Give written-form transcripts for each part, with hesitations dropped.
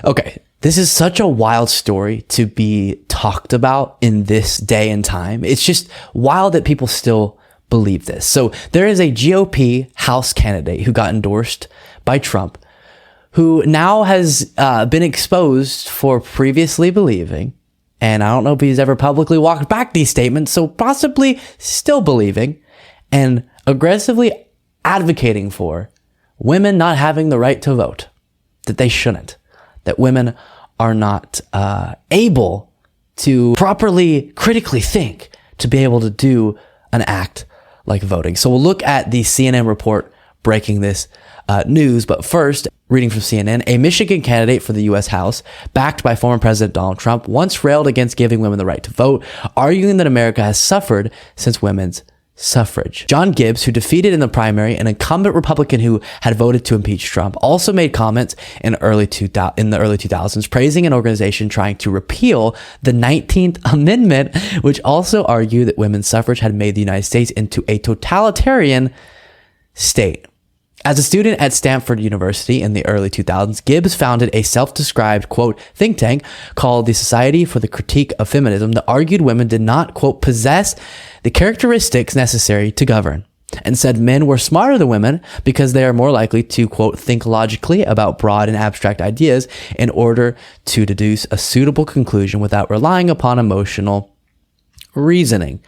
Okay, this is such a wild story to be talked about in this day and time. It's just wild that people still believe this. So there is a GOP House candidate who got endorsed by Trump, who now has been exposed for previously believing, and I don't know if he's ever publicly walked back these statements, so possibly still believing and aggressively advocating for women not having the right to vote, that they shouldn't, that women are not able to properly critically think to be able to do an act like voting. So we'll look at the CNN report breaking this news. But first, reading from CNN, a Michigan candidate for the U.S. House, backed by former President Donald Trump, once railed against giving women the right to vote, arguing that America has suffered since women's suffrage. John Gibbs, who defeated in the primary an incumbent Republican who had voted to impeach Trump, also made comments in the early 2000s praising an organization trying to repeal the 19th Amendment, which also argued that women's suffrage had made the United States into a totalitarian state. As a student at Stanford University in the early 2000s, Gibbs founded a self-described, quote, think tank called the Society for the Critique of Feminism that argued women did not, quote, possess the characteristics necessary to govern, and said men were smarter than women because they are more likely to, quote, think logically about broad and abstract ideas in order to deduce a suitable conclusion without relying upon emotional reasoning.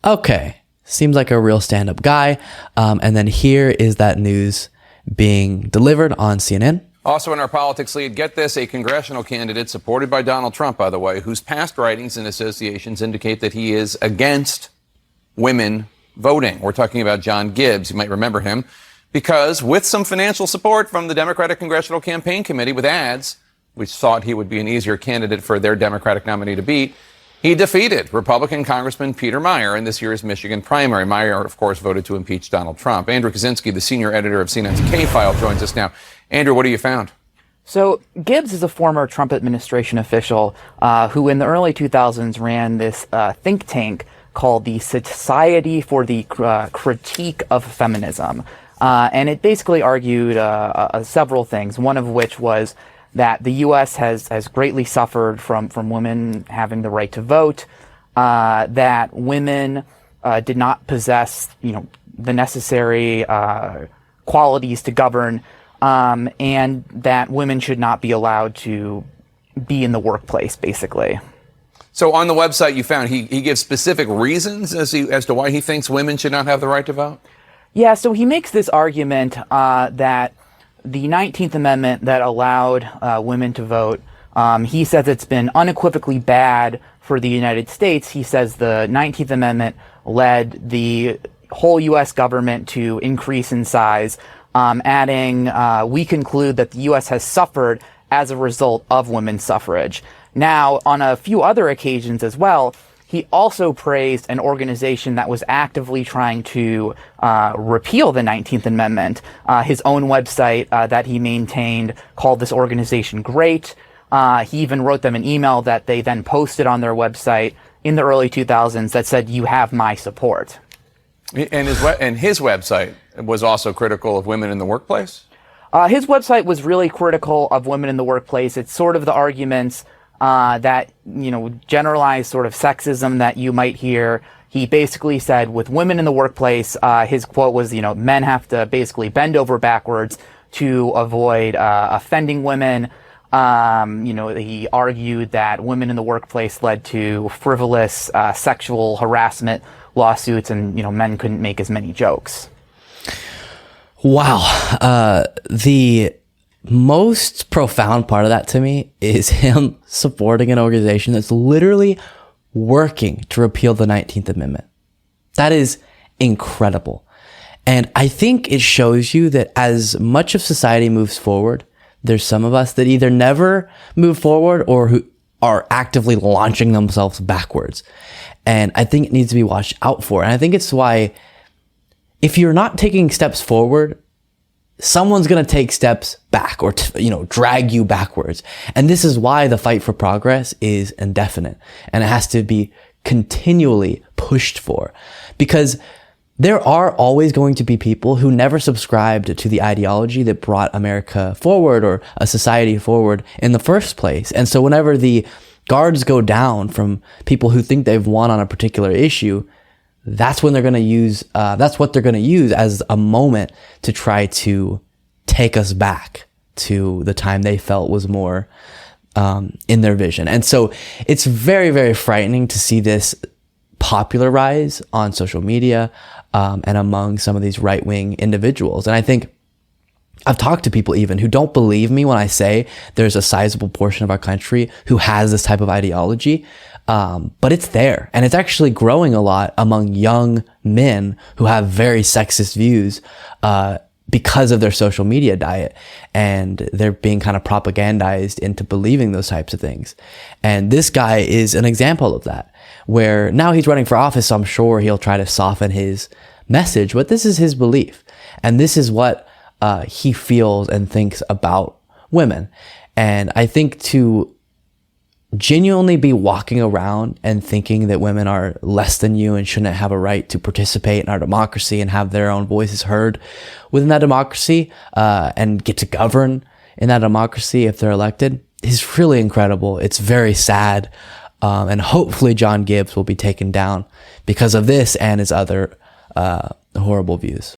Okay. Seems like a real stand-up guy. And then here is that news being delivered on CNN. Also in our politics lead, get this, a congressional candidate supported by Donald Trump, by the way, whose past writings and associations indicate that he is against women voting. We're talking about John Gibbs. You might remember him because with some financial support from the Democratic Congressional Campaign Committee with ads, which thought he would be an easier candidate for their Democratic nominee to beat, he defeated Republican Congressman Peter Meijer in this year's Michigan primary. Meijer, of course, voted to impeach Donald Trump. Andrew Kaczynski, the senior editor of CNN's K-File, joins us now. Andrew, what have you found? So Gibbs is a former Trump administration official who in the early 2000s ran this think tank called the Society for the Critique of Feminism. And it basically argued several things, one of which was that the U.S. has greatly suffered from women having the right to vote, that women did not possess, the necessary qualities to govern, and that women should not be allowed to be in the workplace, basically. So on the website you found, he gives specific reasons as to why he thinks women should not have the right to vote? Yeah, so he makes this argument that the 19th Amendment that allowed women to vote, he says it's been unequivocally bad for the United States. He says the 19th Amendment led the whole U.S. government to increase in size, adding, we conclude that the U.S. has suffered as a result of women's suffrage. Now, on a few other occasions as well, he also praised an organization that was actively trying to repeal the 19th Amendment. His own website that he maintained called this organization great. He even wrote them an email that they then posted on their website in the early 2000s that said, "You have my support." And his website was also critical of women in the workplace? His website was really critical of women in the workplace. It's sort of the arguments that, generalized sort of sexism that you might hear. He basically said with women in the workplace, his quote was, men have to basically bend over backwards to avoid offending women. He argued that women in the workplace led to frivolous sexual harassment lawsuits and, men couldn't make as many jokes. Wow. The most profound part of that to me is him supporting an organization that's literally working to repeal the 19th Amendment. That is incredible. And I think it shows you that as much of society moves forward, there's some of us that either never move forward or who are actively launching themselves backwards. And I think it needs to be watched out for. And I think it's why if you're not taking steps forward, someone's going to take steps back or, drag you backwards. And this is why the fight for progress is indefinite and it has to be continually pushed for, because there are always going to be people who never subscribed to the ideology that brought America forward or a society forward in the first place. And so whenever the guards go down from people who think they've won on a particular issue, that's when they're going to use, that's what they're going to use as a moment to try to take us back to the time they felt was more in their vision. And so it's very, very frightening to see this popularize on social media and among some of these right-wing individuals. And I think I've talked to people even who don't believe me when I say there's a sizable portion of our country who has this type of ideology. But it's there, and it's actually growing a lot among young men who have very sexist views because of their social media diet, and they're being kind of propagandized into believing those types of things. And this guy is an example of that, where now he's running for office, so I'm sure he'll try to soften his message, but this is his belief, and this is what he feels and thinks about women. And I think to genuinely be walking around and thinking that women are less than you and shouldn't have a right to participate in our democracy and have their own voices heard within that democracy, and get to govern in that democracy if they're elected, is really incredible. It's very sad. And hopefully John Gibbs will be taken down because of this and his other horrible views.